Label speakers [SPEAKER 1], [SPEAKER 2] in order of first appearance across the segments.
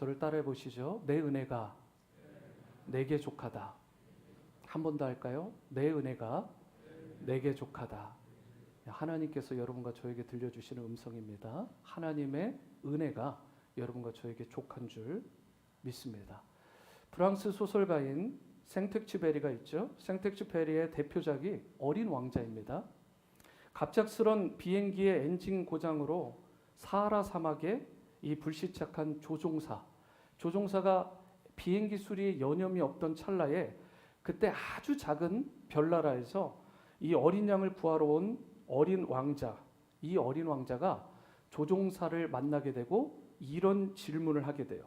[SPEAKER 1] 저를 따라해 보시죠. 내 은혜가 내게 족하다. 한 번 더 할까요? 내 은혜가 내게 족하다. 하나님께서 여러분과 저에게 들려주시는 음성입니다. 하나님의 은혜가 여러분과 저에게 족한 줄 믿습니다. 프랑스 소설가인 생텍쥐페리가 있죠. 생텍쥐페리의 대표작이 어린 왕자입니다. 갑작스런 비행기의 엔진 고장으로 사하라 사막에 이 불시착한 조종사가 비행기 수리에 여념이 없던 찰나에 그때 아주 작은 별나라에서 이 어린 양을 구하러 온 어린 왕자, 이 어린 왕자가 조종사를 만나게 되고 이런 질문을 하게 돼요.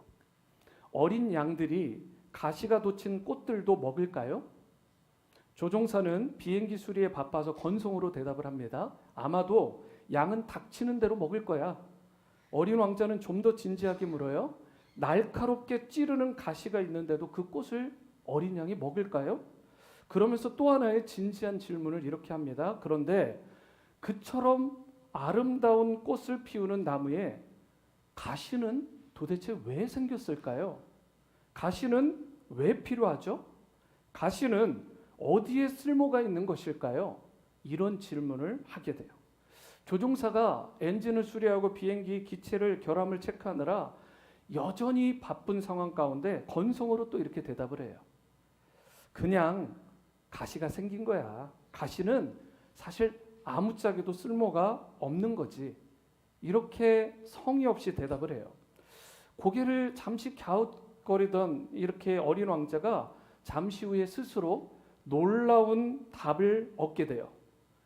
[SPEAKER 1] 어린 양들이 가시가 돋친 꽃들도 먹을까요? 조종사는 비행기 수리에 바빠서 건성으로 대답을 합니다. 아마도 양은 닥치는 대로 먹을 거야. 어린 왕자는 좀 더 진지하게 물어요. 날카롭게 찌르는 가시가 있는데도 그 꽃을 어린 양이 먹을까요? 그러면서 또 하나의 진지한 질문을 이렇게 합니다. 그런데 그처럼 아름다운 꽃을 피우는 나무에 가시는 도대체 왜 생겼을까요? 가시는 왜 필요하죠? 가시는 어디에 쓸모가 있는 것일까요? 이런 질문을 하게 돼요. 조종사가 엔진을 수리하고 비행기 기체를 결함을 체크하느라 여전히 바쁜 상황 가운데 건성으로 또 이렇게 대답을 해요. 그냥 가시가 생긴 거야. 가시는 사실 아무짝에도 쓸모가 없는 거지. 이렇게 성의 없이 대답을 해요. 고개를 잠시 갸웃거리던 이렇게 어린 왕자가 잠시 후에 스스로 놀라운 답을 얻게 돼요.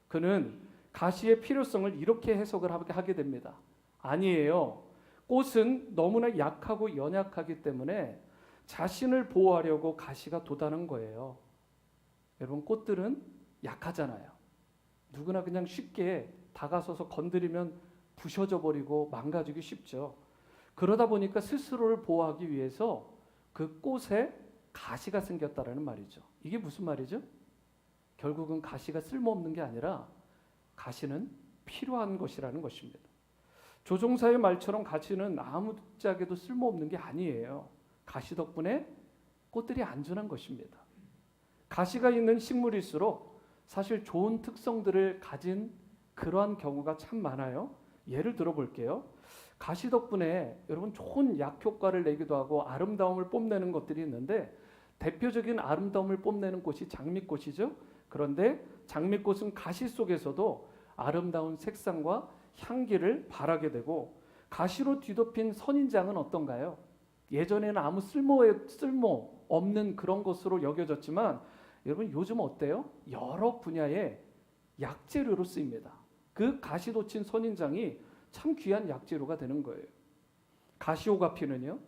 [SPEAKER 1] 그는 가시의 필요성을 이렇게 해석을 하게 됩니다. 아니에요. 꽃은 너무나 약하고 연약하기 때문에 자신을 보호하려고 가시가 돋아는 거예요. 여러분, 꽃들은 약하잖아요. 누구나 그냥 쉽게 다가서서 건드리면 부셔져 버리고 망가지기 쉽죠. 그러다 보니까 스스로를 보호하기 위해서 그 꽃에 가시가 생겼다라는 말이죠. 이게 무슨 말이죠? 결국은 가시가 쓸모없는 게 아니라 가시는 필요한 것이라는 것입니다. 조종사의 말처럼 가시는 아무짝에도 쓸모없는 게 아니에요. 가시 덕분에 꽃들이 안전한 것입니다. 가시가 있는 식물일수록 사실 좋은 특성들을 가진 그러한 경우가 참 많아요. 예를 들어 볼게요. 가시 덕분에 여러분 좋은 약 효과를 내기도 하고 아름다움을 뽐내는 것들이 있는데 대표적인 아름다움을 뽐내는 꽃이 장미꽃이죠. 그런데 장미꽃은 가시 속에서도 아름다운 색상과 향기를 발하게 되고 가시로 뒤덮인 선인장은 어떤가요? 예전에는 아무 쓸모 없는 그런 것으로 여겨졌지만 여러분 요즘 어때요? 여러 분야의 약재료로 쓰입니다. 그 가시 돋친 선인장이 참 귀한 약재료가 되는 거예요. 가시오가피는요,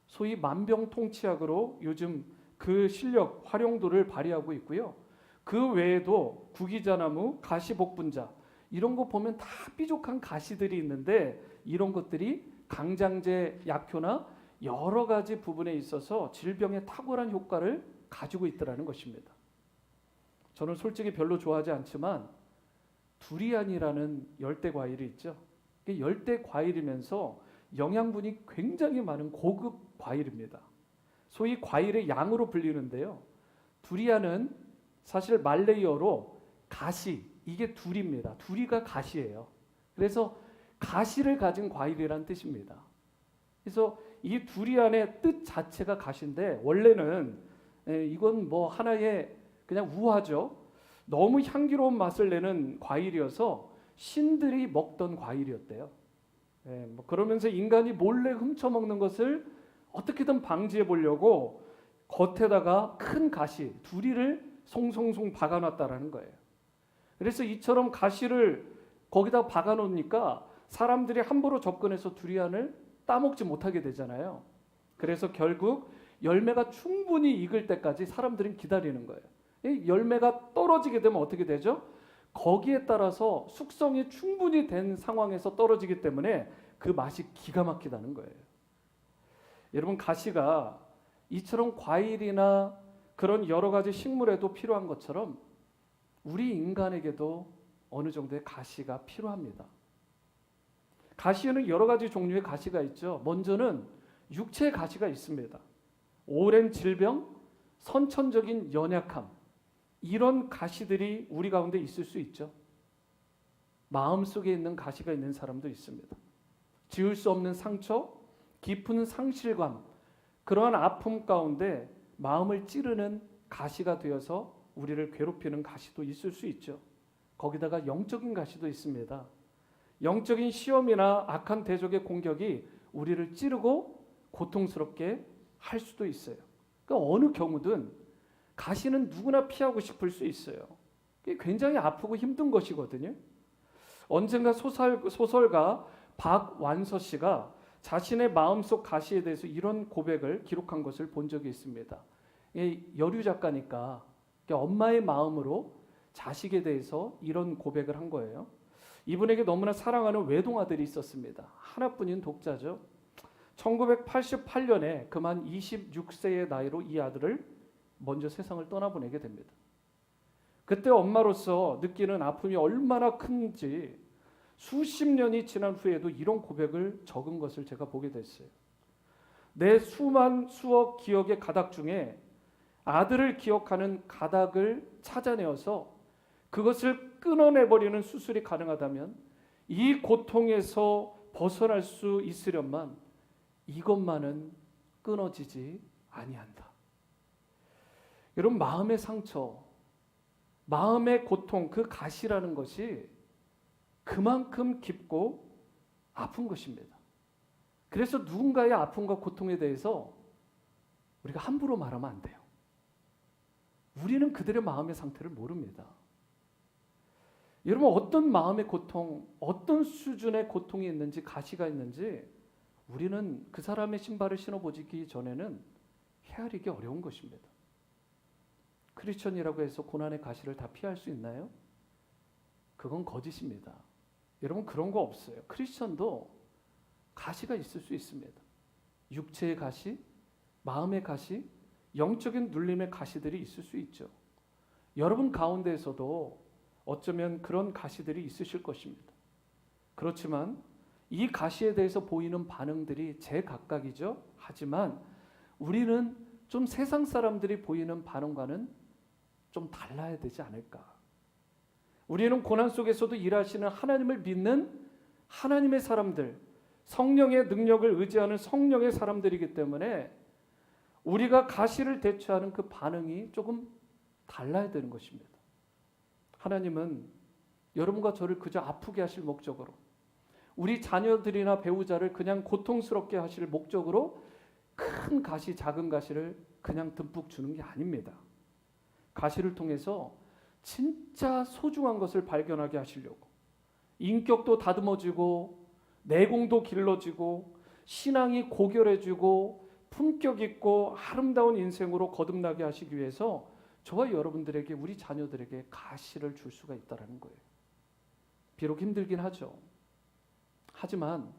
[SPEAKER 1] 소위 만병통치약으로 요즘 그 실력, 활용도를 발휘하고 있고요. 그 외에도 구기자나무, 가시복분자 이런 거 보면 다 삐죽한 가시들이 있는데 이런 것들이 강장제 약효나 여러 가지 부분에 있어서 질병에 탁월한 효과를 가지고 있더라는 것입니다. 저는 솔직히 별로 좋아하지 않지만 두리안이라는 열대 과일이 있죠. 열대 과일이면서 영양분이 굉장히 많은 고급 과일입니다. 소위 과일의 양으로 불리는데요. 두리안은 사실 말레이어로 가시, 이게 두리입니다. 두리가 가시예요. 그래서 가시를 가진 과일이란 뜻입니다. 그래서 이 두리안의 뜻 자체가 가시인데 원래는 이건 뭐 하나의 그냥 우화죠. 너무 향기로운 맛을 내는 과일이어서 신들이 먹던 과일이었대요. 뭐 그러면서 인간이 몰래 훔쳐먹는 것을 어떻게든 방지해 보려고 겉에다가 큰 가시, 두리를 송송송 박아놨다라는 거예요. 그래서 이처럼 가시를 거기다 박아놓으니까 사람들이 함부로 접근해서 두리안을 따먹지 못하게 되잖아요. 그래서 결국 열매가 충분히 익을 때까지 사람들은 기다리는 거예요. 이 열매가 떨어지게 되면 어떻게 되죠? 거기에 따라서 숙성이 충분히 된 상황에서 떨어지기 때문에 그 맛이 기가 막히다는 거예요. 여러분, 가시가 이처럼 과일이나 그런 여러 가지 식물에도 필요한 것처럼 우리 인간에게도 어느 정도의 가시가 필요합니다. 가시에는 여러 가지 종류의 가시가 있죠. 먼저는 육체의 가시가 있습니다. 오랜 질병, 선천적인 연약함, 이런 가시들이 우리 가운데 있을 수 있죠. 마음속에 있는 가시가 있는 사람도 있습니다. 지울 수 없는 상처, 깊은 상실감, 그러한 아픔 가운데 마음을 찌르는 가시가 되어서 우리를 괴롭히는 가시도 있을 수 있죠. 거기다가 영적인 가시도 있습니다. 영적인 시험이나 악한 대적의 공격이 우리를 찌르고 고통스럽게 할 수도 있어요. 그러니까 어느 경우든 가시는 누구나 피하고 싶을 수 있어요. 그게 굉장히 아프고 힘든 것이거든요. 언젠가 소설가 박완서 씨가 자신의 마음속 가시에 대해서 이런 고백을 기록한 것을 본 적이 있습니다. 여류 작가니까 엄마의 마음으로 자식에 대해서 이런 고백을 한 거예요. 이분에게 너무나 사랑하는 외동아들이 있었습니다. 하나뿐인 독자죠. 1988년에 그만 26세의 나이로 이 아들을 먼저 세상을 떠나보내게 됩니다. 그때 엄마로서 느끼는 아픔이 얼마나 큰지 수십 년이 지난 후에도 이런 고백을 적은 것을 제가 보게 됐어요. 내 수억 기억의 가닥 중에 아들을 기억하는 가닥을 찾아내어서 그것을 끊어내버리는 수술이 가능하다면 이 고통에서 벗어날 수 있으련만 이것만은 끊어지지 아니한다. 여러분, 마음의 상처, 마음의 고통, 그 가시라는 것이 그만큼 깊고 아픈 것입니다. 그래서 누군가의 아픔과 고통에 대해서 우리가 함부로 말하면 안 돼요. 우리는 그들의 마음의 상태를 모릅니다. 여러분, 어떤 마음의 고통, 어떤 수준의 고통이 있는지, 가시가 있는지 우리는 그 사람의 신발을 신어보기 전에는 헤아리기 어려운 것입니다. 크리스천이라고 해서 고난의 가시를 다 피할 수 있나요? 그건 거짓입니다. 여러분, 그런 거 없어요. 크리스천도 가시가 있을 수 있습니다. 육체의 가시, 마음의 가시, 영적인 눌림의 가시들이 있을 수 있죠. 여러분 가운데에서도 어쩌면 그런 가시들이 있으실 것입니다. 그렇지만 이 가시에 대해서 보이는 반응들이 제각각이죠. 하지만 우리는 좀 세상 사람들이 보이는 반응과는 좀 달라야 되지 않을까. 우리는 고난 속에서도 일하시는 하나님을 믿는 하나님의 사람들, 성령의 능력을 의지하는 성령의 사람들이기 때문에 우리가 가시를 대처하는 그 반응이 조금 달라야 되는 것입니다. 하나님은 여러분과 저를 그저 아프게 하실 목적으로, 우리 자녀들이나 배우자를 그냥 고통스럽게 하실 목적으로 큰 가시, 작은 가시를 그냥 듬뿍 주는 게 아닙니다. 가시를 통해서 진짜 소중한 것을 발견하게 하시려고, 인격도 다듬어지고 내공도 길러지고 신앙이 고결해지고 품격 있고 아름다운 인생으로 거듭나게 하시기 위해서 저와 여러분들에게, 우리 자녀들에게 가시를 줄 수가 있다는 거예요. 비록 힘들긴 하죠. 하지만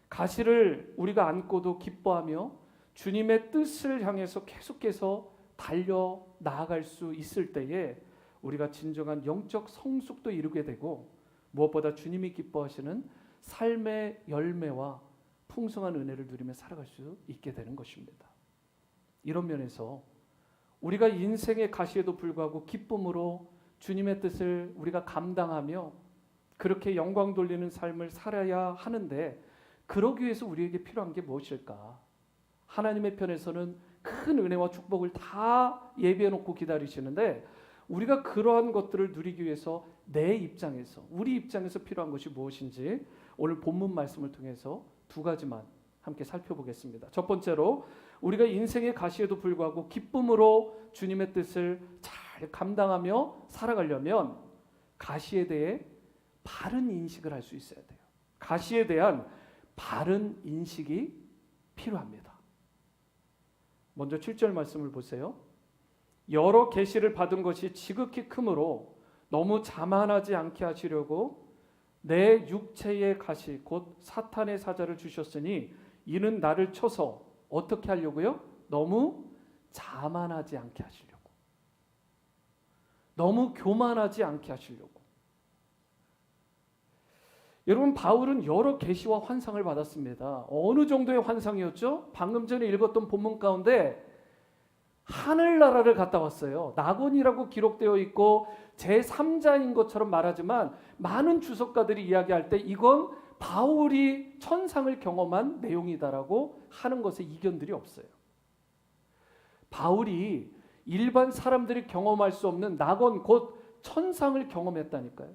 [SPEAKER 1] 가시를 우리가 안고도 기뻐하며 주님의 뜻을 향해서 계속해서 달려 나아갈 수 있을 때에 우리가 진정한 영적 성숙도 이루게 되고, 무엇보다 주님이 기뻐하시는 삶의 열매와 풍성한 은혜를 누리며 살아갈 수 있게 되는 것입니다. 이런 면에서 우리가 인생의 가시에도 불구하고 기쁨으로 주님의 뜻을 우리가 감당하며 그렇게 영광 돌리는 삶을 살아야 하는데, 그러기 위해서 우리에게 필요한 게 무엇일까? 하나님의 편에서는 큰 은혜와 축복을 다 예비해 놓고 기다리시는데, 우리가 그러한 것들을 누리기 위해서 내 입장에서, 우리 입장에서 필요한 것이 무엇인지 오늘 본문 말씀을 통해서 두 가지만 함께 살펴보겠습니다. 첫 번째로, 우리가 인생의 가시에도 불구하고 기쁨으로 주님의 뜻을 잘 감당하며 살아가려면 가시에 대해 바른 인식을 할 수 있어야 돼요. 가시에 대한 바른 인식이 필요합니다. 먼저 7절 말씀을 보세요. 여러 계시를 받은 것이 지극히 크므로 너무 자만하지 않게 하시려고 내 육체의 가시 곧 사탄의 사자를 주셨으니 이는 나를 쳐서 어떻게 하려고요? 너무 자만하지 않게 하시려고, 너무 교만하지 않게 하시려고. 여러분, 바울은 여러 계시와 환상을 받았습니다. 어느 정도의 환상이었죠? 방금 전에 읽었던 본문 가운데 하늘나라를 갔다 왔어요. 낙원이라고 기록되어 있고 제3자인 것처럼 말하지만 많은 주석가들이 이야기할 때 이건 바울이 천상을 경험한 내용이다라고 하는 것에 이견들이 없어요. 바울이 일반 사람들이 경험할 수 없는 낙원, 곧 천상을 경험했다니까요.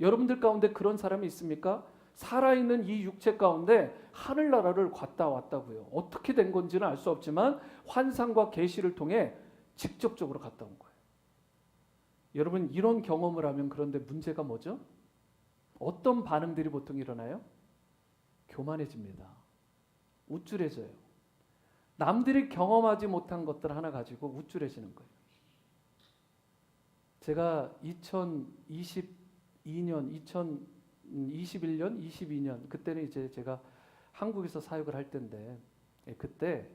[SPEAKER 1] 여러분들 가운데 그런 사람이 있습니까? 살아있는 이 육체 가운데 하늘나라를 갔다 왔다고요. 어떻게 된 건지는 알 수 없지만 환상과 계시를 통해 직접적으로 갔다 온 거예요. 여러분, 이런 경험을 하면 그런데 문제가 뭐죠? 어떤 반응들이 보통 일어나요? 교만해집니다. 우쭐해져요. 남들이 경험하지 못한 것들 하나 가지고 우쭐해지는 거예요. 제가 2022년, 2021년, 22년 그때는 이제 제가 한국에서 사역을 할 때인데 그때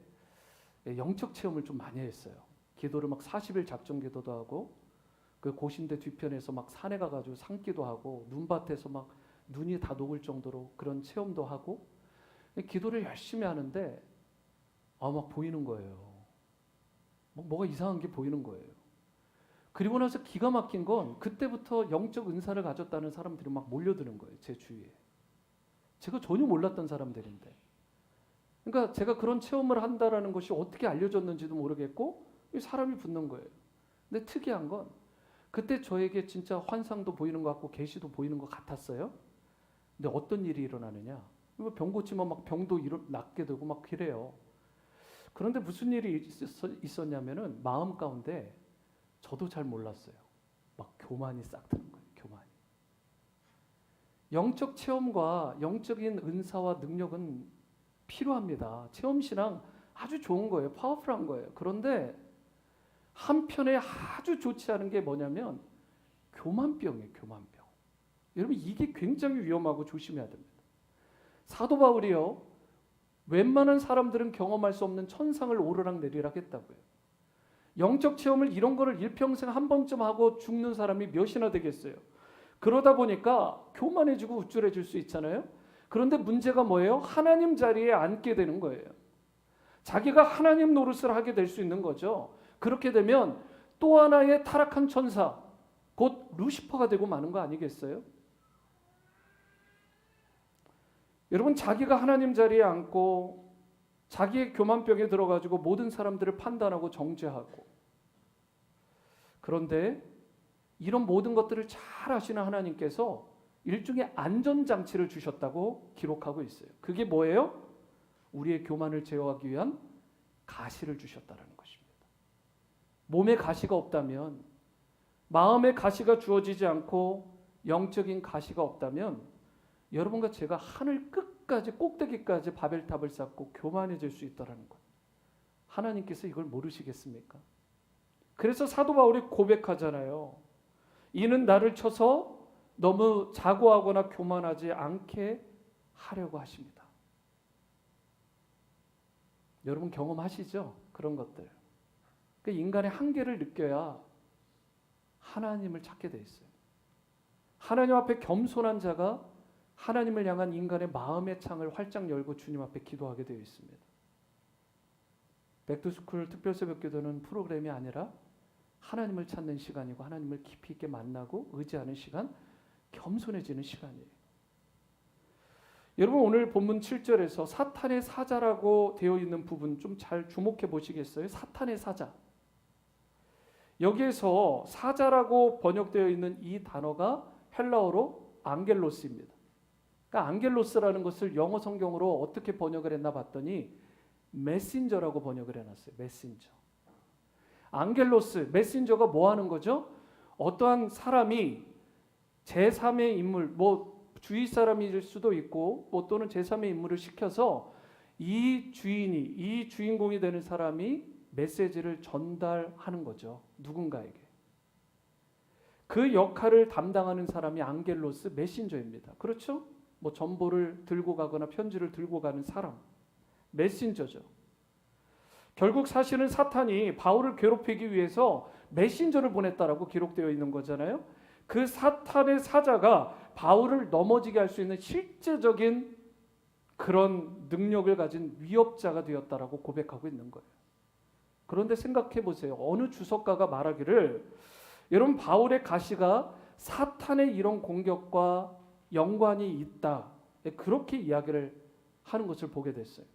[SPEAKER 1] 영적 체험을 좀 많이 했어요. 기도를 막 40일 작정 기도도 하고 그 고신대 뒤편에서 막 산에 가가지고 산기도 하고 눈밭에서 막 눈이 다 녹을 정도로 그런 체험도 하고 기도를 열심히 하는데 막 보이는 거예요. 뭐가 이상한 게 보이는 거예요. 그리고 나서 기가 막힌 건 그때부터 영적 은사를 가졌다는 사람들이 막 몰려드는 거예요. 제 주위에. 제가 전혀 몰랐던 사람들인데. 그러니까 제가 그런 체험을 한다라는 것이 어떻게 알려졌는지도 모르겠고 사람이 붙는 거예요. 근데 특이한 건 그때 저에게 진짜 환상도 보이는 것 같고 계시도 보이는 것 같았어요. 근데 어떤 일이 일어나느냐. 병 고치면 막 병도 낫게 되고 막 그래요. 그런데 무슨 일이 있었냐면은 마음 가운데 저도 잘 몰랐어요. 막 교만이 싹 드는 거예요. 교만이. 영적 체험과 영적인 은사와 능력은 필요합니다. 체험신앙 아주 좋은 거예요. 파워풀한 거예요. 그런데 한편에 아주 좋지 않은 게 뭐냐면 교만병이에요. 교만병. 여러분, 이게 굉장히 위험하고 조심해야 됩니다. 사도 바울이요, 웬만한 사람들은 경험할 수 없는 천상을 오르락 내리락 했다고요. 영적 체험을 이런 거를 일평생 한 번쯤 하고 죽는 사람이 몇이나 되겠어요. 그러다 보니까 교만해지고 우쭐해질 수 있잖아요. 그런데 문제가 뭐예요? 하나님 자리에 앉게 되는 거예요. 자기가 하나님 노릇을 하게 될 수 있는 거죠. 그렇게 되면 또 하나의 타락한 천사, 곧 루시퍼가 되고 마는 거 아니겠어요? 여러분, 자기가 하나님 자리에 앉고 자기의 교만병에 들어가지고 모든 사람들을 판단하고 정죄하고, 그런데 이런 모든 것들을 잘 아시는 하나님께서 일종의 안전장치를 주셨다고 기록하고 있어요. 그게 뭐예요? 우리의 교만을 제어하기 위한 가시를 주셨다는 것입니다. 몸에 가시가 없다면, 마음에 가시가 주어지지 않고 영적인 가시가 없다면 여러분과 제가 하늘 끝까지 꼭대기까지 바벨탑을 쌓고 교만해질 수 있다는 것. 하나님께서 이걸 모르시겠습니까? 그래서 사도 바울이 고백하잖아요. 이는 나를 쳐서 너무 자고하거나 교만하지 않게 하려고 하십니다. 여러분 경험하시죠? 그런 것들. 그 인간의 한계를 느껴야 하나님을 찾게 돼 있어요. 하나님 앞에 겸손한 자가 하나님을 향한 인간의 마음의 창을 활짝 열고 주님 앞에 기도하게 되어 있습니다. 백투스쿨 특별새벽 기도는 프로그램이 아니라 하나님을 찾는 시간이고 하나님을 깊이 있게 만나고 의지하는 시간, 겸손해지는 시간이에요. 여러분, 오늘 본문 7절에서 사탄의 사자라고 되어 있는 부분 좀 잘 주목해 보시겠어요? 사탄의 사자. 여기에서 사자라고 번역되어 있는 이 단어가 헬라어로 앙겔로스입니다. 그러니까 앙겔로스라는 것을 영어 성경으로 어떻게 번역을 했나 봤더니 메신저라고 번역을 해놨어요. 메신저. 앙겔로스, 메신저가 뭐 하는 거죠? 어떠한 사람이 제3의 인물, 주위 사람일 수도 있고 또는 제3의 인물을 시켜서 이 주인이, 이 주인공이 되는 사람이 메시지를 전달하는 거죠. 누군가에게. 그 역할을 담당하는 사람이 앙겔로스, 메신저입니다. 그렇죠? 전보를 들고 가거나 편지를 들고 가는 사람, 메신저죠. 결국 사실은 사탄이 바울을 괴롭히기 위해서 메신저를 보냈다라고 기록되어 있는 거잖아요. 그 사탄의 사자가 바울을 넘어지게 할 수 있는 실제적인 그런 능력을 가진 위협자가 되었다라고 고백하고 있는 거예요. 그런데 생각해 보세요. 어느 주석가가 말하기를 여러분 바울의 가시가 사탄의 이런 공격과 연관이 있다. 그렇게 이야기를 하는 것을 보게 됐어요.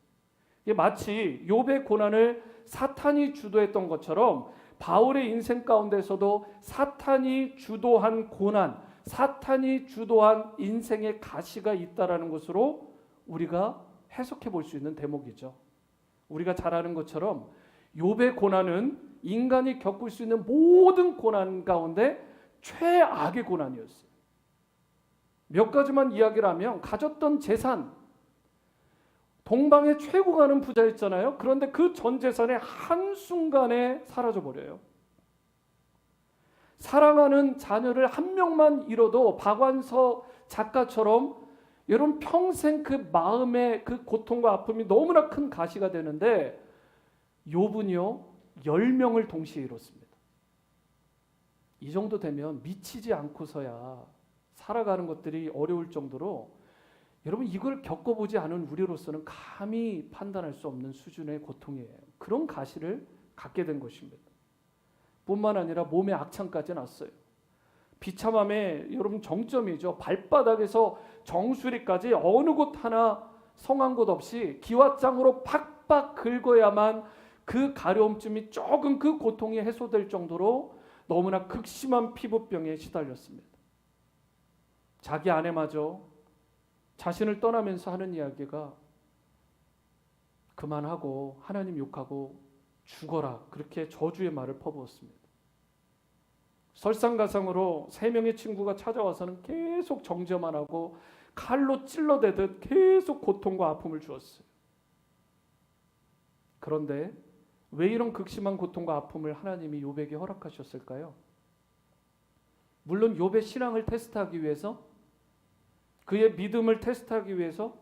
[SPEAKER 1] 이게 마치 욥의 고난을 사탄이 주도했던 것처럼 바울의 인생 가운데서도 사탄이 주도한 고난, 사탄이 주도한 인생의 가시가 있다라는 것으로 우리가 해석해 볼 수 있는 대목이죠. 우리가 잘 아는 것처럼 욥의 고난은 인간이 겪을 수 있는 모든 고난 가운데 최악의 고난이었어요. 몇 가지만 이야기를 하면 가졌던 재산, 동방의 최고 가는 부자였잖아요. 그런데 그 전 재산이 한순간에 사라져버려요. 사랑하는 자녀를 한 명만 잃어도 박완서 작가처럼 여러분 평생 그 마음의 그 고통과 아픔이 너무나 큰 가시가 되는데 욥은요 10명을 동시에 잃었습니다. 이 정도 되면 미치지 않고서야 살아가는 것들이 어려울 정도로 여러분 이걸 겪어보지 않은 우리로서는 감히 판단할 수 없는 수준의 고통이에요. 그런 가시를 갖게 된 것입니다. 뿐만 아니라 몸에 악창까지 났어요. 비참함의 여러분 정점이죠. 발바닥에서 정수리까지 어느 곳 하나 성한 곳 없이 기왓장으로 팍팍 긁어야만 그 가려움쯤이 조금 그 고통이 해소될 정도로 너무나 극심한 피부병에 시달렸습니다. 자기 아내마저 자신을 떠나면서 하는 이야기가 그만하고 하나님 욕하고 죽어라 그렇게 저주의 말을 퍼부었습니다. 설상가상으로 3명의 친구가 찾아와서는 계속 정죄만 하고 칼로 찔러대듯 계속 고통과 아픔을 주었어요. 그런데 왜 이런 극심한 고통과 아픔을 하나님이 욥에게 허락하셨을까요? 물론 욥의 신앙을 테스트하기 위해서, 그의 믿음을 테스트하기 위해서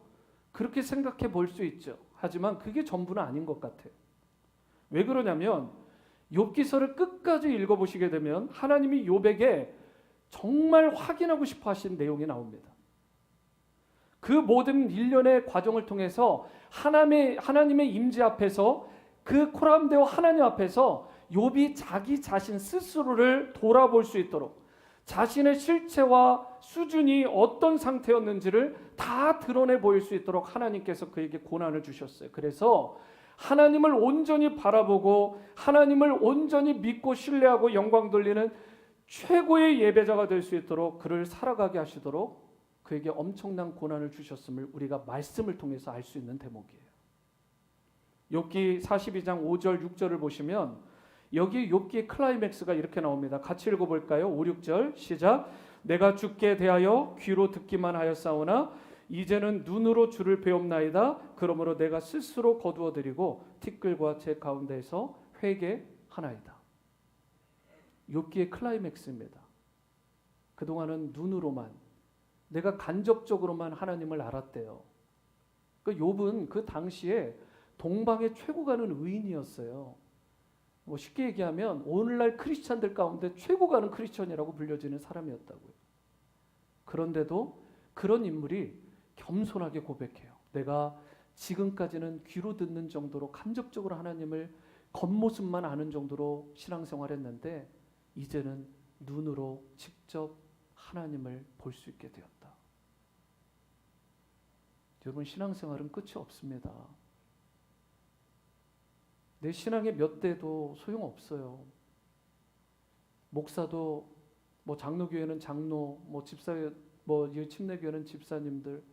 [SPEAKER 1] 그렇게 생각해 볼 수 있죠. 하지만 그게 전부는 아닌 것 같아요. 왜 그러냐면 욥기서를 끝까지 읽어보시게 되면 하나님이 욥에게 정말 확인하고 싶어 하신 내용이 나옵니다. 그 모든 일련의 과정을 통해서 하나님의 임재 앞에서 그 코람데오 하나님 앞에서 욥이 자기 자신 스스로를 돌아볼 수 있도록 자신의 실체와 수준이 어떤 상태였는지를 다 드러내 보일 수 있도록 하나님께서 그에게 고난을 주셨어요. 그래서 하나님을 온전히 바라보고 하나님을 온전히 믿고 신뢰하고 영광 돌리는 최고의 예배자가 될 수 있도록 그를 살아가게 하시도록 그에게 엄청난 고난을 주셨음을 우리가 말씀을 통해서 알 수 있는 대목이에요. 욥기 42장 5절 6절을 보시면 여기 욥기의 클라이맥스가 이렇게 나옵니다. 같이 읽어볼까요? 5, 6절 시작. 내가 주께 대하여 귀로 듣기만 하였사오나 이제는 눈으로 주를 배옵나이다. 그러므로 내가 스스로 거두어드리고 티끌과 제 가운데에서 회개하나이다. 욥기의 클라이맥스입니다. 그동안은 눈으로만 내가 간접적으로만 하나님을 알았대요. 그 욥은 그 당시에 동방의 최고 가는 의인이었어요. 뭐 쉽게 얘기하면 오늘날 크리스찬들 가운데 최고 가는 크리스찬이라고 불려지는 사람이었다고요. 그런데도 그런 인물이 겸손하게 고백해요. 내가 지금까지는 귀로 듣는 정도로 간접적으로 하나님을 겉모습만 아는 정도로 신앙생활했는데 이제는 눈으로 직접 하나님을 볼 수 있게 되었다. 여러분 신앙생활은 끝이 없습니다. 내 신앙의 몇 대도 소용없어요. 목사도 뭐 장로교회는 장로, 뭐 집사, 뭐 침례교회는 집사님들,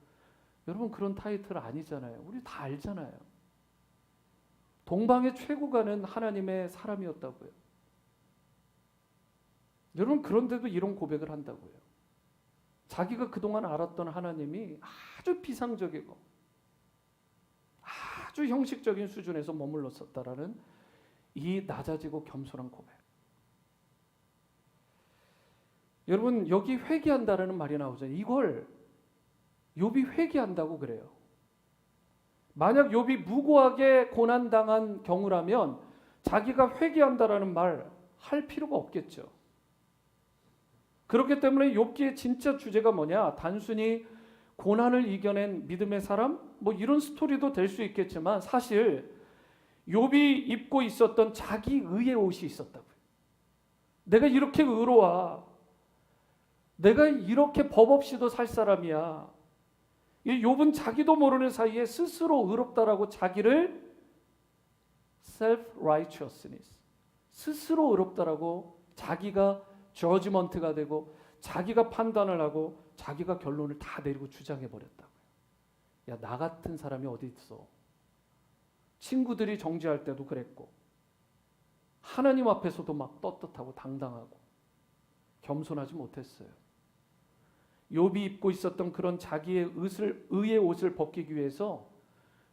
[SPEAKER 1] 여러분 그런 타이틀 아니잖아요. 우리 다 알잖아요. 동방의 최고가는 하나님의 사람이었다고요. 여러분 그런데도 이런 고백을 한다고요. 자기가 그동안 알았던 하나님이 아주 비상적이고 아주 형식적인 수준에서 머물렀었다라는 이 낮아지고 겸손한 고백. 여러분 여기 회개한다라는 말이 나오죠. 이걸 욥이 회개한다고 그래요. 만약 욥이 무고하게 고난당한 경우라면 자기가 회개한다라는 말 할 필요가 없겠죠. 그렇기 때문에 욥기의 진짜 주제가 뭐냐? 단순히 고난을 이겨낸 믿음의 사람? 뭐 이런 스토리도 될 수 있겠지만 사실 욥이 입고 있었던 자기 의의 옷이 있었다고요. 내가 이렇게 의로워. 내가 이렇게 법 없이도 살 사람이야. 이 욥은 자기도 모르는 사이에 스스로 의롭다라고 자기를 self-righteousness, 스스로 의롭다라고 자기가 저지먼트가 되고 자기가 판단을 하고 자기가 결론을 다 내리고 주장해 버렸다고요. 야, 나 같은 사람이 어디 있어? 친구들이 정죄할 때도 그랬고 하나님 앞에서도 막 떳떳하고 당당하고 겸손하지 못했어요. 욥이 입고 있었던 그런 자기의 의의 옷을 벗기기 위해서,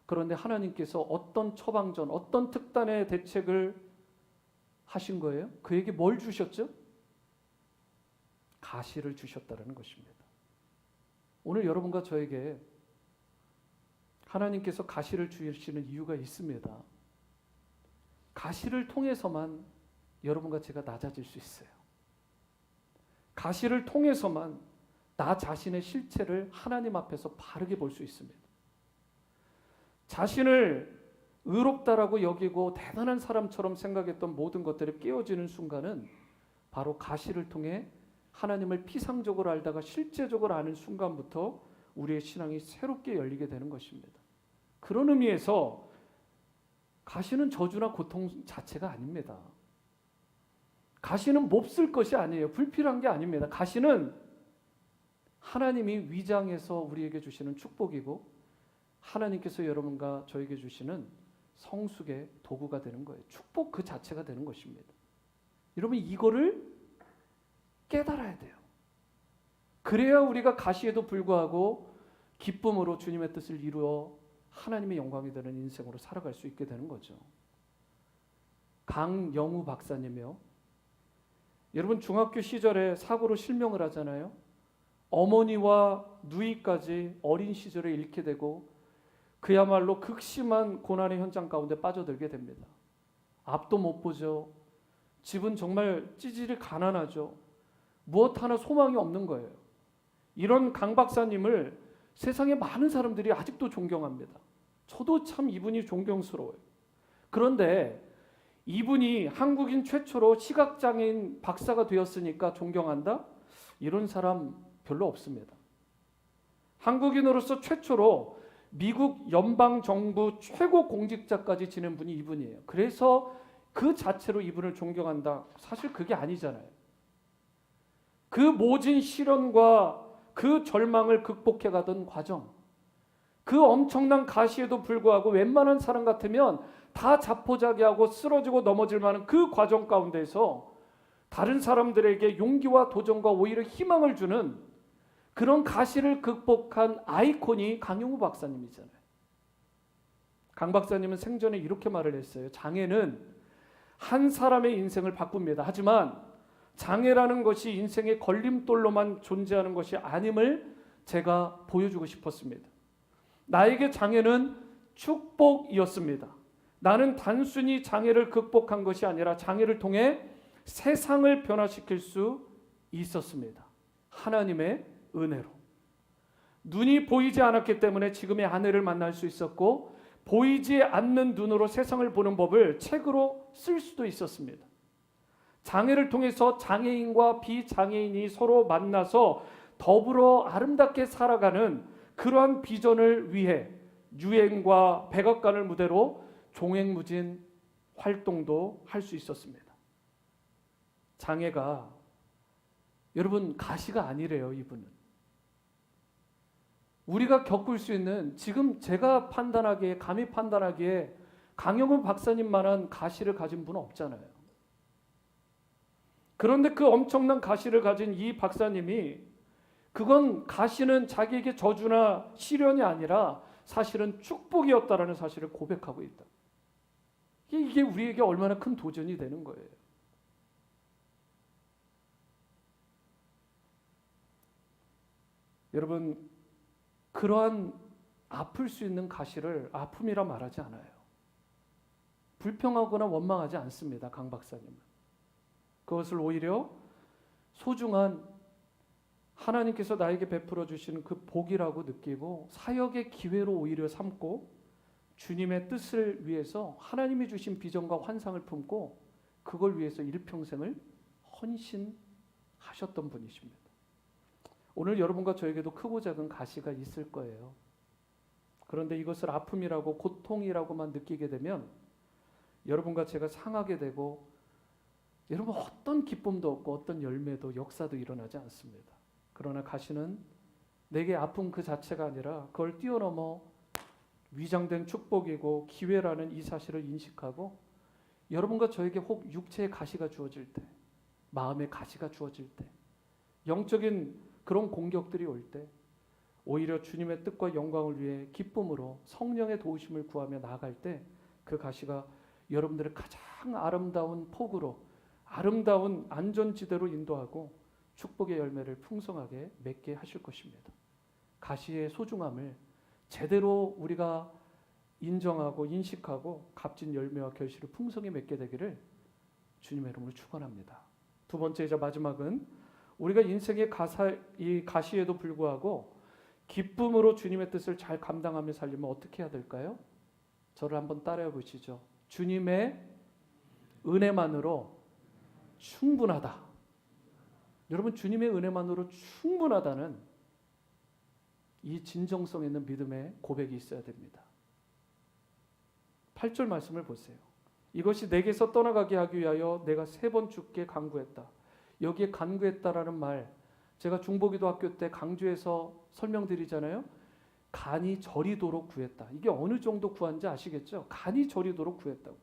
[SPEAKER 1] 그런데 하나님께서 어떤 처방전, 어떤 특단의 대책을 하신 거예요? 그에게 뭘 주셨죠? 가시를 주셨다는 것입니다. 오늘 여러분과 저에게 하나님께서 가시를 주시는 이유가 있습니다. 가시를 통해서만 여러분과 제가 낮아질 수 있어요. 가시를 통해서만 나 자신의 실체를 하나님 앞에서 바르게 볼 수 있습니다. 자신을 의롭다라고 여기고 대단한 사람처럼 생각했던 모든 것들이 깨어지는 순간은 바로 가시를 통해 하나님을 피상적으로 알다가 실제적으로 아는 순간부터 우리의 신앙이 새롭게 열리게 되는 것입니다. 그런 의미에서 가시는 저주나 고통 자체가 아닙니다. 가시는 몹쓸 것이 아니에요. 불필요한 게 아닙니다. 가시는 하나님이 위장해서 우리에게 주시는 축복이고 하나님께서 여러분과 저에게 주시는 성숙의 도구가 되는 거예요. 축복 그 자체가 되는 것입니다. 여러분 이거를 깨달아야 돼요. 그래야 우리가 가시에도 불구하고 기쁨으로 주님의 뜻을 이루어 하나님의 영광이 되는 인생으로 살아갈 수 있게 되는 거죠. 강영우 박사님이요. 여러분 중학교 시절에 사고로 실명을 하잖아요. 어머니와 누이까지 어린 시절에 잃게 되고 그야말로 극심한 고난의 현장 가운데 빠져들게 됩니다. 앞도 못 보죠. 집은 정말 찌질이 가난하죠. 무엇 하나 소망이 없는 거예요. 이런 강 박사님을 세상에 많은 사람들이 아직도 존경합니다. 저도 참 이분이 존경스러워요. 그런데 이분이 한국인 최초로 시각장애인 박사가 되었으니까 존경한다? 이런 사람 별로 없습니다. 한국인으로서 최초로 미국 연방정부 최고 공직자까지 지낸 분이 이분이에요. 그래서 그 자체로 이분을 존경한다? 사실 그게 아니잖아요. 그 모진 시련과 그 절망을 극복해 가던 과정, 그 엄청난 가시에도 불구하고 웬만한 사람 같으면 다 자포자기하고 쓰러지고 넘어질 만한 그 과정 가운데서 다른 사람들에게 용기와 도전과 오히려 희망을 주는 그런 가시를 극복한 아이콘이 강영우 박사님이잖아요. 강 박사님은 생전에 이렇게 말을 했어요. 장애는 한 사람의 인생을 바꿉니다. 하지만 장애라는 것이 인생의 걸림돌로만 존재하는 것이 아님을 제가 보여주고 싶었습니다. 나에게 장애는 축복이었습니다. 나는 단순히 장애를 극복한 것이 아니라 장애를 통해 세상을 변화시킬 수 있었습니다. 하나님의 은혜로. 눈이 보이지 않았기 때문에 지금의 아내를 만날 수 있었고 보이지 않는 눈으로 세상을 보는 법을 책으로 쓸 수도 있었습니다. 장애를 통해서 장애인과 비장애인이 서로 만나서 더불어 아름답게 살아가는 그러한 비전을 위해 유행과 백악관을 무대로 종횡무진 활동도 할 수 있었습니다. 장애가 여러분 가시가 아니래요. 이분은 우리가 겪을 수 있는, 지금 제가 판단하기에 감히 판단하기에 강영우 박사님만한 가시를 가진 분은 없잖아요. 그런데 그 엄청난 가시를 가진 이 박사님이, 그건 가시는 자기에게 저주나 시련이 아니라 사실은 축복이었다라는 사실을 고백하고 있다. 이게 우리에게 얼마나 큰 도전이 되는 거예요. 여러분, 그러한 아플 수 있는 가시를 아픔이라 말하지 않아요. 불평하거나 원망하지 않습니다. 강 박사님은. 그것을 오히려 소중한 하나님께서 나에게 베풀어 주시는 그 복이라고 느끼고 사역의 기회로 오히려 삼고 주님의 뜻을 위해서 하나님이 주신 비전과 환상을 품고 그걸 위해서 일평생을 헌신하셨던 분이십니다. 오늘 여러분과 저에게도 크고 작은 가시가 있을 거예요. 그런데 이것을 아픔이라고 고통이라고만 느끼게 되면 여러분과 제가 상하게 되고 여러분 어떤 기쁨도 없고 어떤 열매도 역사도 일어나지 않습니다. 그러나 가시는 내게 아픔 그 자체가 아니라 그걸 뛰어넘어 위장된 축복이고 기회라는 이 사실을 인식하고 여러분과 저에게 혹 육체의 가시가 주어질 때, 마음의 가시가 주어질 때, 영적인 그런 공격들이 올 때 오히려 주님의 뜻과 영광을 위해 기쁨으로 성령의 도우심을 구하며 나아갈 때 그 가시가 여러분들을 가장 아름다운 폭으로 아름다운 안전지대로 인도하고 축복의 열매를 풍성하게 맺게 하실 것입니다. 가시의 소중함을 제대로 우리가 인정하고 인식하고 값진 열매와 결실을 풍성히 맺게 되기를 주님의 이름으로 축원합니다. 두 번째이자 마지막은 우리가 인생의 이 가시에도 불구하고 기쁨으로 주님의 뜻을 잘 감당하며 살려면 어떻게 해야 될까요? 저를 한번 따라해 보시죠. 주님의 은혜만으로 충분하다. 여러분 주님의 은혜만으로 충분하다는 이 진정성 있는 믿음의 고백이 있어야 됩니다. 8절 말씀을 보세요. 이것이 내게서 떠나가게 하기 위하여 내가 3번 주께 간구했다. 여기에 간구했다라는 말 제가 중보기도학교 때 강조해서 설명드리잖아요. 간이 저리도록 구했다. 이게 어느 정도 구한지 아시겠죠? 간이 저리도록 구했다고.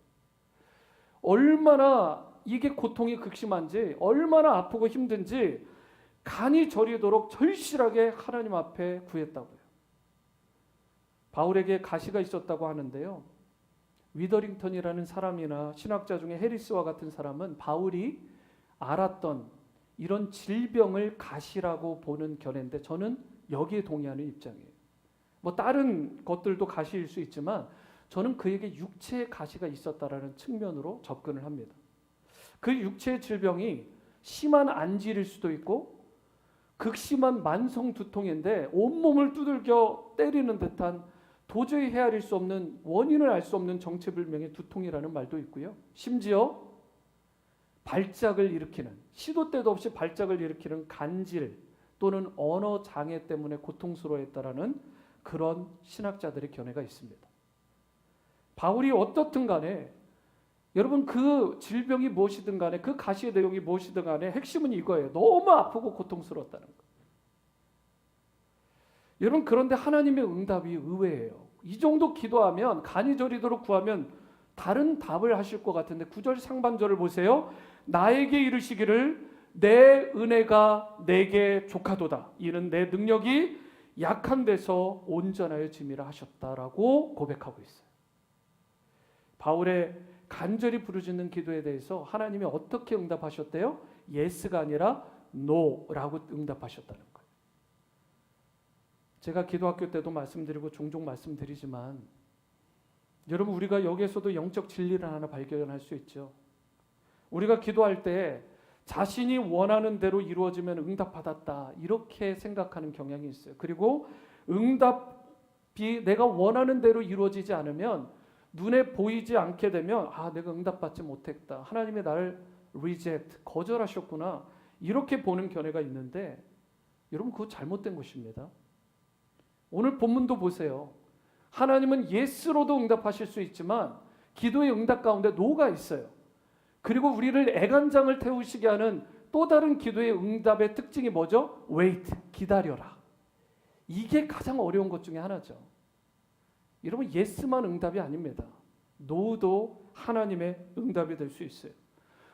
[SPEAKER 1] 얼마나 이게 고통이 극심한지 얼마나 아프고 힘든지 간이 저리도록 절실하게 하나님 앞에 구했다고요. 바울에게 가시가 있었다고 하는데요. 위더링턴이라는 사람이나 신학자 중에 해리스와 같은 사람은 바울이 알았던 이런 질병을 가시라고 보는 견해인데 저는 여기에 동의하는 입장이에요. 뭐 다른 것들도 가시일 수 있지만 저는 그에게 육체의 가시가 있었다라는 측면으로 접근을 합니다. 그 육체의 질병이 심한 안질일 수도 있고 극심한 만성 두통인데 온몸을 두들겨 때리는 듯한 도저히 헤아릴 수 없는 원인을 알 수 없는 정체불명의 두통이라는 말도 있고요. 심지어 발작을 일으키는 시도 때도 없이 발작을 일으키는 간질 또는 언어 장애 때문에 고통스러워했다라는 그런 신학자들의 견해가 있습니다. 바울이 어떻든 간에 여러분 그 질병이 무엇이든 간에 그 가시의 내용이 무엇이든 간에 핵심은 이거예요. 너무 아프고 고통스러웠다는 거. 여러분 그런데 하나님의 응답이 의외예요. 이 정도 기도하면 간이 저리도록 구하면 다른 답을 하실 것 같은데 9절 상반절을 보세요. 나에게 이르시기를 내 은혜가 내게 족하도다. 이는 내 능력이 약한 데서 온전하여 짐이라 하셨다라고 고백하고 있어요. 바울의 간절히 부르짖는 기도에 대해서 하나님이 어떻게 응답하셨대요? 예스가 아니라 노라고 응답하셨다는 거예요. 제가 기도학교 때도 말씀드리고 종종 말씀드리지만 여러분 우리가 여기에서도 영적 진리를 하나 발견할 수 있죠. 우리가 기도할 때 자신이 원하는 대로 이루어지면 응답받았다 이렇게 생각하는 경향이 있어요. 그리고 응답이 내가 원하는 대로 이루어지지 않으면 눈에 보이지 않게 되면 내가 응답받지 못했다. 하나님이 나를 reject, 거절하셨구나. 이렇게 보는 견해가 있는데 여러분 그거 잘못된 것입니다. 오늘 본문도 보세요. 하나님은 예스로도 응답하실 수 있지만 기도의 응답 가운데 노가 있어요. 그리고 우리를 애간장을 태우시게 하는 또 다른 기도의 응답의 특징이 뭐죠? wait, 기다려라. 이게 가장 어려운 것 중에 하나죠. 여러분 예스만 응답이 아닙니다. 노도 하나님의 응답이 될 수 있어요.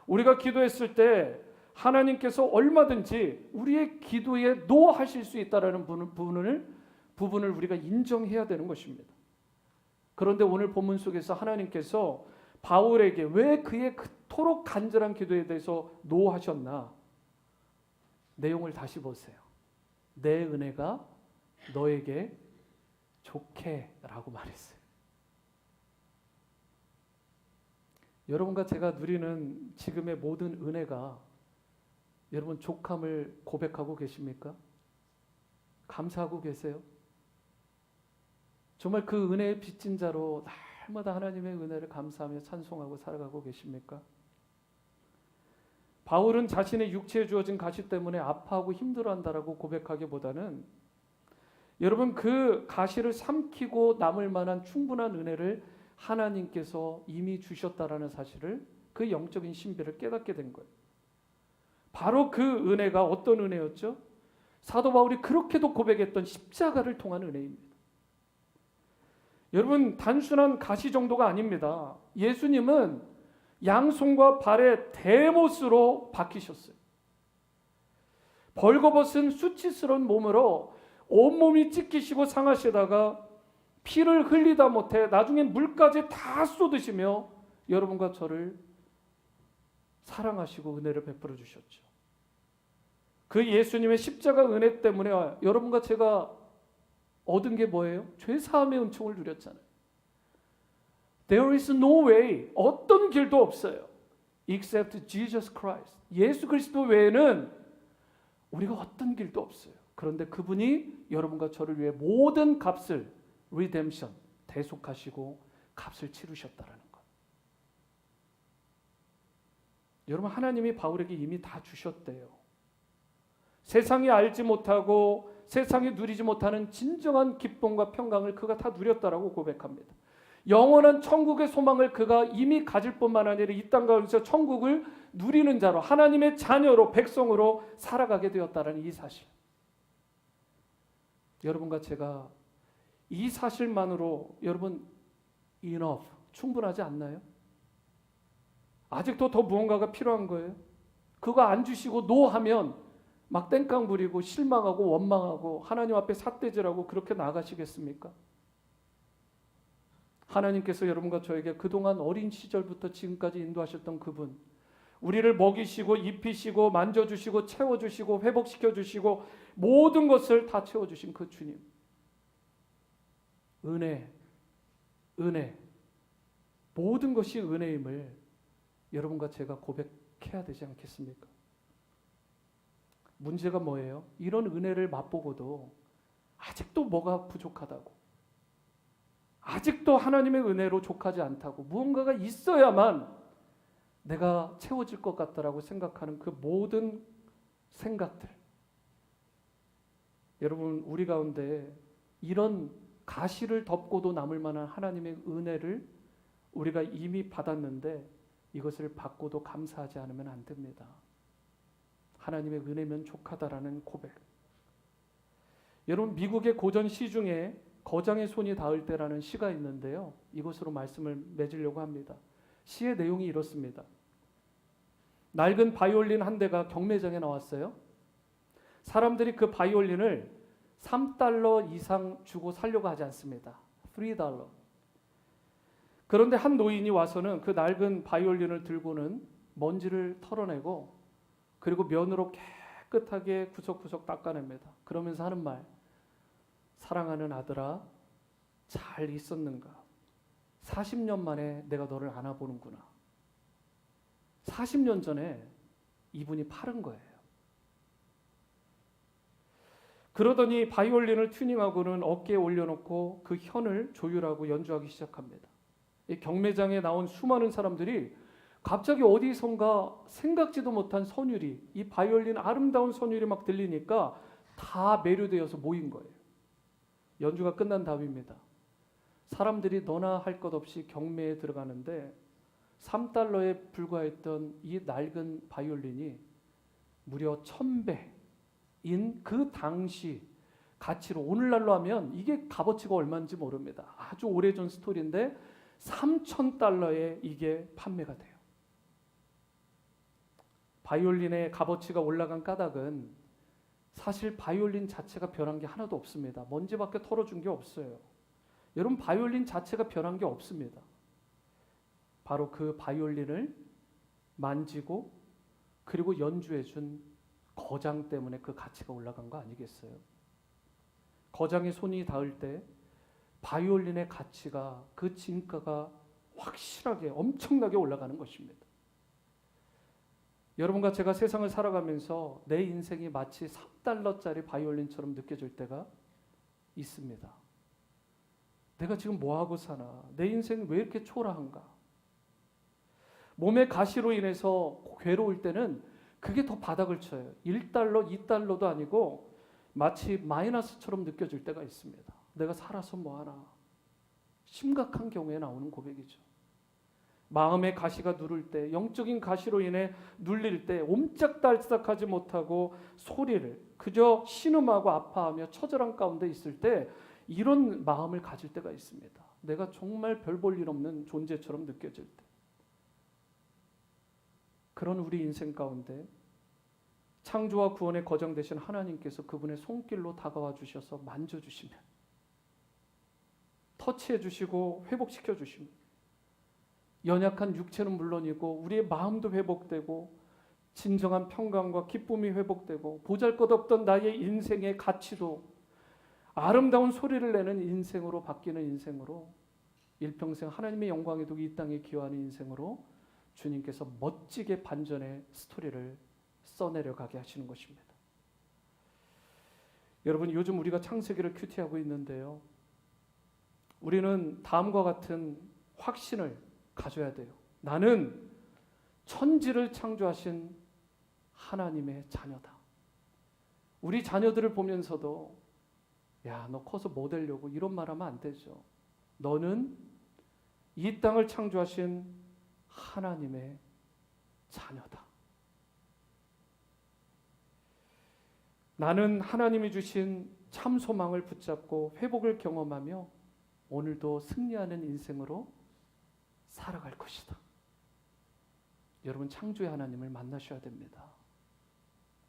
[SPEAKER 1] 우리가 기도했을 때 하나님께서 얼마든지 우리의 기도에 노 하실 수 있다라는 부분을 우리가 인정해야 되는 것입니다. 그런데 오늘 본문 속에서 하나님께서 바울에게 왜 그의 그토록 간절한 기도에 대해서 노 하셨나? 내용을 다시 보세요. 내 은혜가 너에게 좋게라고 말했어요. 여러분과 제가 누리는 지금의 모든 은혜가 여러분 족함을 고백하고 계십니까? 감사하고 계세요? 정말 그 은혜의 빚진 자로 날마다 하나님의 은혜를 감사하며 찬송하고 살아가고 계십니까? 바울은 자신의 육체에 주어진 가시 때문에 아파하고 힘들어한다라고 고백하기보다는 여러분 그 가시를 삼키고 남을 만한 충분한 은혜를 하나님께서 이미 주셨다라는 사실을 그 영적인 신비를 깨닫게 된 거예요. 바로 그 은혜가 어떤 은혜였죠? 사도 바울이 그렇게도 고백했던 십자가를 통한 은혜입니다. 여러분 단순한 가시 정도가 아닙니다. 예수님은 양손과 발에 대못으로 박히셨어요. 벌거벗은 수치스러운 몸으로 온몸이 찢기시고 상하시다가 피를 흘리다 못해 나중엔 물까지 다 쏟으시며 여러분과 저를 사랑하시고 은혜를 베풀어 주셨죠. 그 예수님의 십자가 은혜 때문에 여러분과 제가 얻은 게 뭐예요? 죄사함의 은총을 누렸잖아요. There is no way, 어떤 길도 없어요. Except Jesus Christ. 예수 그리스도 외에는 우리가 어떤 길도 없어요. 그런데 그분이 여러분과 저를 위해 모든 값을 redemption, 대속하시고 값을 치르셨다라는 것. 여러분 하나님이 바울에게 이미 다 주셨대요. 세상이 알지 못하고 세상이 누리지 못하는 진정한 기쁨과 평강을 그가 다 누렸다라고 고백합니다. 영원한 천국의 소망을 그가 이미 가질 뿐만 아니라 이 땅 가운데서 천국을 누리는 자로 하나님의 자녀로 백성으로 살아가게 되었다라는 이 사실. 여러분과 제가 이 사실만으로 여러분 enough, 충분하지 않나요? 아직도 더 무언가가 필요한 거예요. 그거 안 주시고 no 하면 막 땡깡 부리고 실망하고 원망하고 하나님 앞에 삿대질하고 그렇게 나가시겠습니까? 하나님께서 여러분과 저에게 그동안 어린 시절부터 지금까지 인도하셨던 그분, 우리를 먹이시고 입히시고 만져주시고 채워주시고 회복시켜주시고 모든 것을 다 채워주신 그 주님, 은혜, 모든 것이 은혜임을 여러분과 제가 고백해야 되지 않겠습니까? 문제가 뭐예요? 이런 은혜를 맛보고도 아직도 뭐가 부족하다고, 아직도 하나님의 은혜로 족하지 않다고, 무언가가 있어야만 내가 채워질 것 같다라고 생각하는 그 모든 생각들. 여러분 우리 가운데 이런 가시를 덮고도 남을 만한 하나님의 은혜를 우리가 이미 받았는데 이것을 받고도 감사하지 않으면 안 됩니다. 하나님의 은혜면 족하다라는 고백. 여러분 미국의 고전 시 중에 거장의 손이 닿을 때라는 시가 있는데요. 이것으로 말씀을 맺으려고 합니다. 시의 내용이 이렇습니다. 낡은 바이올린 한 대가 경매장에 나왔어요. 사람들이 그 바이올린을 $3 이상 주고 사려고 하지 않습니다. $3. 그런데 한 노인이 와서는 그 낡은 바이올린을 들고는 먼지를 털어내고 그리고 면으로 깨끗하게 구석구석 닦아냅니다. 그러면서 하는 말, 사랑하는 아들아, 잘 있었는가? 40년 만에 내가 너를 안아보는구나. 40년 전에 이분이 팔은 거예요. 그러더니 바이올린을 튜닝하고는 어깨에 올려놓고 그 현을 조율하고 연주하기 시작합니다. 이 경매장에 나온 수많은 사람들이 갑자기 어디선가 생각지도 못한 선율이, 이 바이올린 아름다운 선율이 막 들리니까 다 매료되어서 모인 거예요. 연주가 끝난 다음입니다. 사람들이 너나 할 것 없이 경매에 들어가는데 $3에 불과했던 이 낡은 바이올린이 무려 1000배인 그 당시 가치로, 오늘날로 하면 이게 값어치가 얼마인지 모릅니다. 아주 오래전 스토리인데 $3000에 이게 판매가 돼요. 바이올린의 값어치가 올라간 까닭은 사실 바이올린 자체가 변한 게 하나도 없습니다. 먼지밖에 털어준 게 없어요. 여러분 바이올린 자체가 변한 게 없습니다. 바로 그 바이올린을 만지고 그리고 연주해준 거장 때문에 그 가치가 올라간 거 아니겠어요? 거장의 손이 닿을 때 바이올린의 가치가, 그 진가가 확실하게 엄청나게 올라가는 것입니다. 여러분과 제가 세상을 살아가면서 내 인생이 마치 3달러짜리 바이올린처럼 느껴질 때가 있습니다. 내가 지금 뭐하고 사나? 내 인생이 왜 이렇게 초라한가? 몸의 가시로 인해서 괴로울 때는 그게 더 바닥을 쳐요. 1달러, 2달러도 아니고 마치 마이너스처럼 느껴질 때가 있습니다. 내가 살아서 뭐하나? 심각한 경우에 나오는 고백이죠. 마음의 가시가 누를 때, 영적인 가시로 인해 눌릴 때 옴짝달싹하지 못하고 소리를 그저 신음하고 아파하며 처절한 가운데 있을 때 이런 마음을 가질 때가 있습니다. 내가 정말 별 볼 일 없는 존재처럼 느껴질 때. 그런 우리 인생 가운데 창조와 구원의 거정 되신 하나님께서 그분의 손길로 다가와 주셔서 만져주시면, 터치해 주시고 회복시켜 주시면, 연약한 육체는 물론이고 우리의 마음도 회복되고 진정한 평강과 기쁨이 회복되고 보잘것없던 나의 인생의 가치도 아름다운 소리를 내는 인생으로 바뀌는 인생으로, 일평생 하나님의 영광에 두고 이 땅에 기여하는 인생으로 주님께서 멋지게 반전의 스토리를 써내려가게 하시는 것입니다. 여러분, 요즘 우리가 창세기를 큐티하고 있는데요, 우리는 다음과 같은 확신을 가져야 돼요. 나는 천지를 창조하신 하나님의 자녀다. 우리 자녀들을 보면서도 야, 너 커서 뭐 되려고 이런 말하면 안 되죠. 너는 이 땅을 창조하신 하나님의 자녀다. 나는 하나님이 주신 참 소망을 붙잡고 회복을 경험하며 오늘도 승리하는 인생으로 살아갈 것이다. 여러분, 창조의 하나님을 만나셔야 됩니다.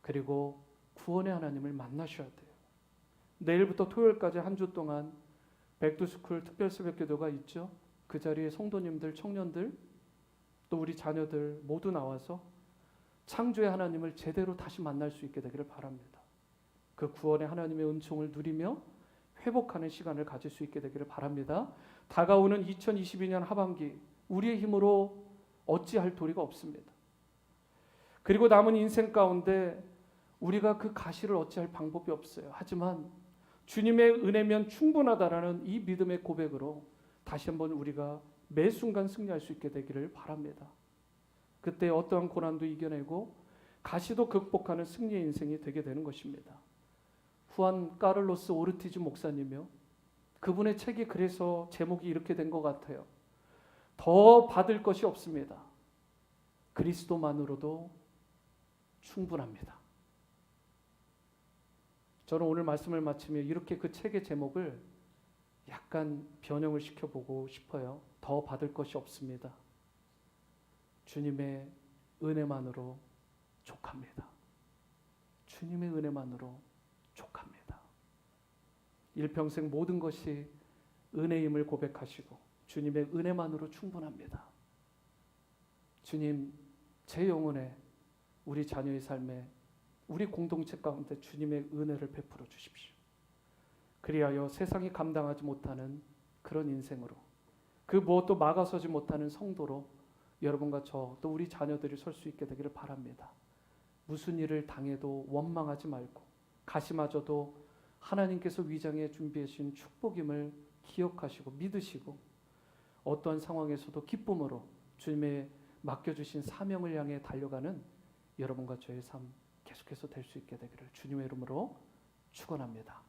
[SPEAKER 1] 그리고 구원의 하나님을 만나셔야 돼요. 내일부터 토요일까지 한 주 동안 백두스쿨 특별 새벽 기도가 있죠. 그 자리에 성도님들, 청년들, 또 우리 자녀들 모두 나와서 창조의 하나님을 제대로 다시 만날 수 있게 되기를 바랍니다. 그 구원의 하나님의 은총을 누리며 회복하는 시간을 가질 수 있게 되기를 바랍니다. 다가오는 2022년 하반기, 우리의 힘으로 어찌할 도리가 없습니다. 그리고 남은 인생 가운데 우리가 그 가시를 어찌할 방법이 없어요. 하지만 주님의 은혜면 충분하다라는 이 믿음의 고백으로 다시 한번 우리가 매 순간 승리할 수 있게 되기를 바랍니다. 그때 어떠한 고난도 이겨내고 가시도 극복하는 승리의 인생이 되게 되는 것입니다. 후안 까를로스 오르티즈 목사님이요, 그분의 책이 그래서 제목이 이렇게 된 것 같아요. 더 받을 것이 없습니다. 그리스도만으로도 충분합니다. 저는 오늘 말씀을 마치며 이렇게 그 책의 제목을 약간 변형을 시켜보고 싶어요. 더 받을 것이 없습니다. 주님의 은혜만으로 족합니다. 주님의 은혜만으로 족합니다. 일평생 모든 것이 은혜임을 고백하시고 주님의 은혜만으로 충분합니다. 주님, 제 영혼에, 우리 자녀의 삶에, 우리 공동체 가운데 주님의 은혜를 베풀어 주십시오. 그리하여 세상이 감당하지 못하는 그런 인생으로, 그 무엇도 막아서지 못하는 성도로 여러분과 저 또 우리 자녀들이 설 수 있게 되기를 바랍니다. 무슨 일을 당해도 원망하지 말고 가시마저도 하나님께서 위장에 준비해 주신 축복임을 기억하시고 믿으시고 어떠한 상황에서도 기쁨으로 주님의 맡겨주신 사명을 향해 달려가는 여러분과 저의 삶 계속해서 될 수 있게 되기를 주님의 이름으로 축원합니다.